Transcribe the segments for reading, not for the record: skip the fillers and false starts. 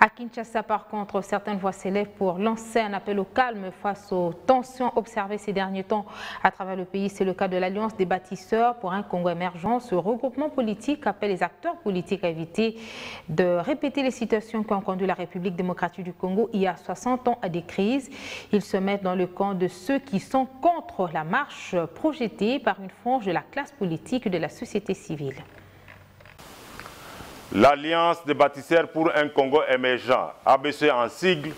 À Kinshasa, par contre, certaines voix s'élèvent pour lancer un appel au calme face aux tensions observées ces derniers temps à travers le pays. C'est le cas de l'Alliance des bâtisseurs pour un Congo émergent. Ce regroupement politique appelle les acteurs politiques à éviter de répéter les situations qui ont conduit la République démocratique du Congo il y a 60 ans à des crises. Ils se mettent dans le camp de ceux qui sont contre la marche projetée par une frange de la classe politique et de la société civile. L'Alliance des bâtisseurs pour un Congo émergent, ABC en sigle,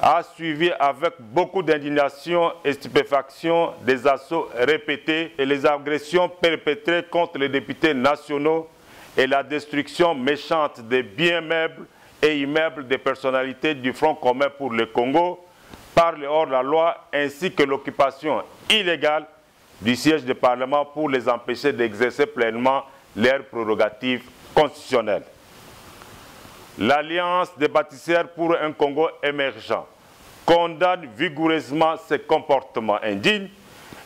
a suivi avec beaucoup d'indignation et stupéfaction des assauts répétés et les agressions perpétrées contre les députés nationaux et la destruction méchante des biens meubles et immeubles des personnalités du Front commun pour le Congo par le hors-la-loi ainsi que l'occupation illégale du siège du Parlement pour les empêcher d'exercer pleinement leurs prérogatives constitutionnelle. L'Alliance des bâtisseurs pour un Congo émergent condamne vigoureusement ces comportements indignes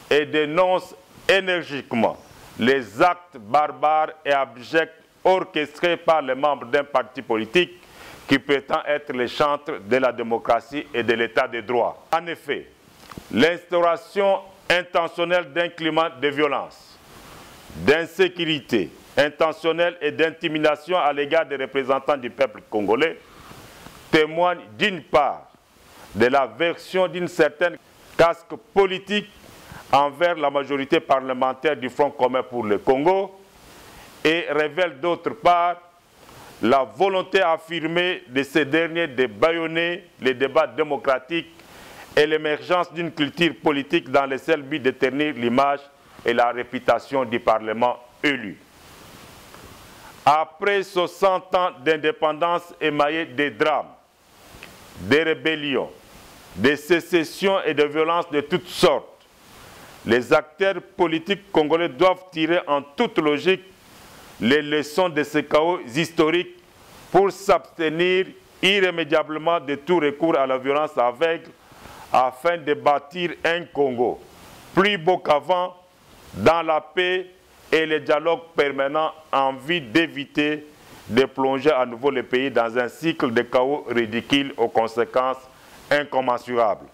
et dénonce énergiquement les actes barbares et abjects orchestrés par les membres d'un parti politique qui prétend être le chantre de la démocratie et de l'état de droit. En effet, l'instauration intentionnelle d'un climat de violence, d'insécurité, intentionnelle et d'intimidation à l'égard des représentants du peuple congolais témoigne d'une part de la version d'une certaine caste politique envers la majorité parlementaire du Front commun pour le Congo et révèle d'autre part la volonté affirmée de ces derniers de bâillonner les débats démocratiques et l'émergence d'une culture politique dans le seul but de ternir l'image et la réputation du Parlement élu. Après 60 ans d'indépendance émaillée des drames, des rébellions, des sécessions et de violences de toutes sortes, les acteurs politiques congolais doivent tirer en toute logique les leçons de ces chaos historiques pour s'abstenir irrémédiablement de tout recours à la violence aveugle afin de bâtir un Congo plus beau qu'avant, dans la paix et le dialogue permanent en vue d'éviter de plonger à nouveau le pays dans un cycle de chaos ridicule aux conséquences incommensurables.